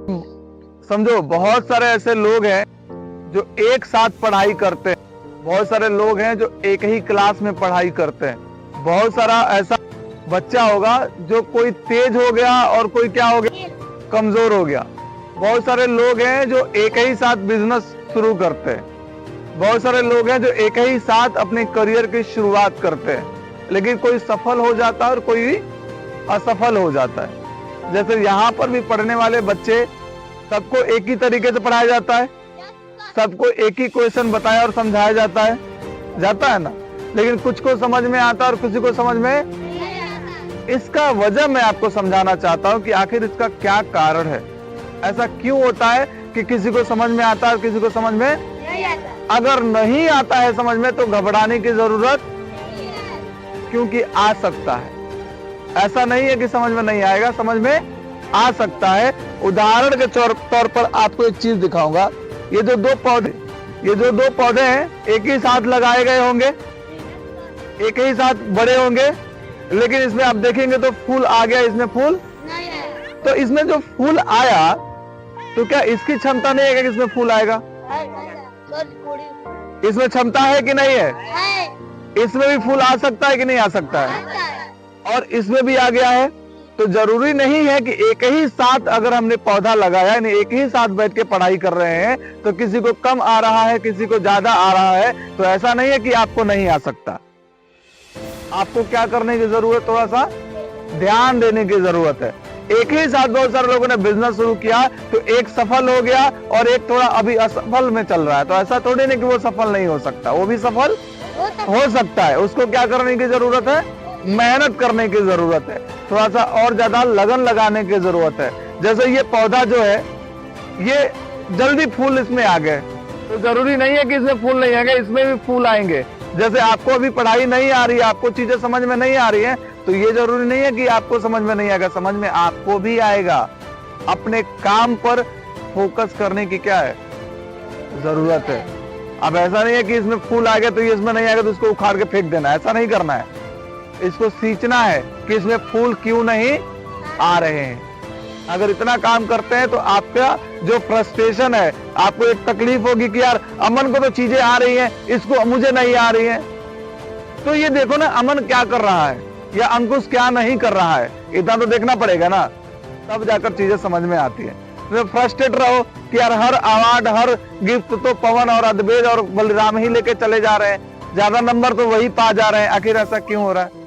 समझो, बहुत सारे ऐसे लोग हैं जो एक साथ पढ़ाई करते हैं, बहुत सारे लोग हैं जो एक ही क्लास में पढ़ाई करते हैं, बहुत सारा ऐसा बच्चा होगा जो कोई तेज हो गया और कोई क्या हो गया, कमजोर हो गया। बहुत सारे लोग हैं जो एक ही साथ बिजनेस शुरू करते हैं, बहुत सारे लोग हैं जो एक ही साथ अपने करियर की शुरुआत करते हैं, लेकिन कोई सफल हो जाता है और कोई असफल हो जाता है। जैसे यहाँ पर भी पढ़ने वाले बच्चे, सबको एक ही तरीके से पढ़ाया जाता है, सबको एक ही क्वेश्चन बताया और समझाया जाता है ना, लेकिन कुछ को समझ में आता है और किसी को समझ में। इसका वजह मैं आपको समझाना चाहता हूँ कि आखिर इसका क्या कारण है, ऐसा क्यों होता है कि किसी को समझ में आता है और किसी को समझ में नहीं आता। अगर नहीं आता है समझ में तो घबराने की जरूरत, क्योंकि आ सकता है। ऐसा नहीं है कि समझ में नहीं आएगा, समझ में आ सकता है। उदाहरण के तौर पर आपको एक चीज दिखाऊंगा। ये जो दो पौधे हैं, एक ही साथ लगाए गए होंगे, एक ही साथ बड़े होंगे, लेकिन इसमें आप देखेंगे तो फूल आ गया, इसमें फूल नहीं है। तो इसमें जो फूल आया, तो क्या इसकी क्षमता नहीं है कि इसमें फूल आएगा? इसमें क्षमता है कि नहीं है? इसमें भी फूल आ सकता है कि नहीं आ सकता है? और इसमें भी आ गया है। तो जरूरी नहीं है कि एक ही साथ अगर हमने पौधा लगाया, यानी एक ही साथ बैठ के पढ़ाई कर रहे हैं, तो किसी को कम आ रहा है, किसी को ज्यादा आ रहा है, तो ऐसा नहीं है कि आपको नहीं आ सकता। आपको क्या करने की जरूरत, थोड़ा सा ध्यान देने की जरूरत है। एक ही साथ बहुत सारे लोगों ने बिजनेस शुरू किया, तो एक सफल हो गया और एक थोड़ा अभी असफल में चल रहा है, तो ऐसा थोड़ी नहीं कि वो सफल नहीं हो सकता, वो भी सफल हो सकता है। उसको क्या करने की जरूरत है? मेहनत करने की जरूरत है, थोड़ा सा और ज्यादा लगन लगाने की जरूरत है। जैसे ये पौधा जो है, ये जल्दी फूल इसमें आ गए, तो जरूरी नहीं है कि इसमें फूल नहीं आएंगे, इसमें भी फूल आएंगे। जैसे आपको अभी पढ़ाई नहीं आ रही है, आपको चीजें समझ में नहीं आ रही है, तो ये जरूरी नहीं है कि आपको समझ में नहीं आएगा, समझ में आपको भी आएगा। अपने काम पर फोकस करने की क्या है, जरूरत है। अब ऐसा नहीं है कि इसमें फूल आ गया तो ये इसमें नहीं आएगा तो उसको उखाड़ के फेंक देना, ऐसा नहीं करना है। इसको सींचना है कि इसमें फूल क्यों नहीं आ रहे हैं। अगर इतना काम करते हैं तो आपका जो फ्रस्ट्रेशन है, आपको एक तकलीफ होगी कि यार अमन को तो चीजें आ रही हैं, इसको मुझे नहीं आ रही हैं। तो ये देखो ना, अमन क्या कर रहा है या अंकुश क्या नहीं कर रहा है, इतना तो देखना पड़ेगा ना, तब जाकर चीजें समझ में आती है। तो फ्रस्ट्रेट रहो कि यार हर अवार्ड, हर गिफ्ट तो पवन और अद्वैत और बलराम ही लेके चले जा रहे हैं, ज्यादा नंबर तो वही पा जा रहे हैं, आखिर ऐसा क्यों हो रहा है?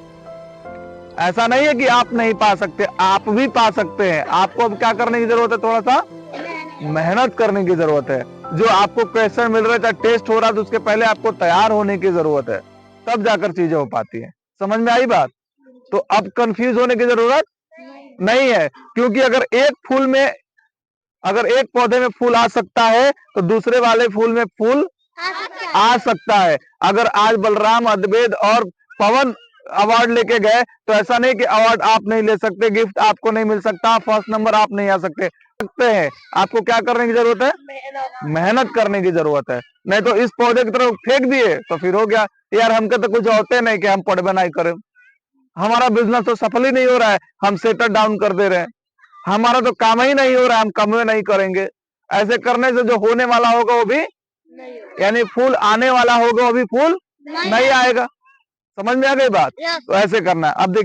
ऐसा नहीं है कि आप नहीं पा सकते, आप भी पा सकते हैं। आपको अब क्या करने की जरूरत है, थोड़ा सा मेहनत करने की जरूरत है। जो आपको क्वेश्चन मिल रहा है, चाहे टेस्ट हो रहा है, तो उसके पहले आपको तैयार होने की जरूरत है, तब जाकर चीजें हो पाती है। समझ में आई बात? तो अब कंफ्यूज होने की जरूरत नहीं है, क्योंकि अगर एक पौधे में फूल आ सकता है तो दूसरे वाले फूल में फूल आ सकता है। अगर आज बलराम, अद्वैत और पवन अवार्ड लेके गए, तो ऐसा नहीं कि अवार्ड आप नहीं ले सकते, गिफ्ट आपको नहीं मिल सकता, फर्स्ट नंबर आप नहीं आ सकते हैं। आपको क्या करने की जरूरत है? मेहनत करने की जरूरत है। नहीं तो इस पौधे की तरफ फेंक दिए तो फिर हो गया, यार हमके तो कुछ होते नहीं कि हम पढ़ नहीं करें, हमारा बिजनेस तो सफल ही नहीं हो रहा है, हम सेटल डाउन कर दे रहे हैं, हमारा तो काम ही नहीं हो रहा है, हम कम नहीं करेंगे। ऐसे करने से जो होने वाला होगा वो भी, यानी फूल आने वाला होगा वो भी फूल नहीं आएगा। समझ में आ गई बात? तो ऐसे करना है। अब देखिए,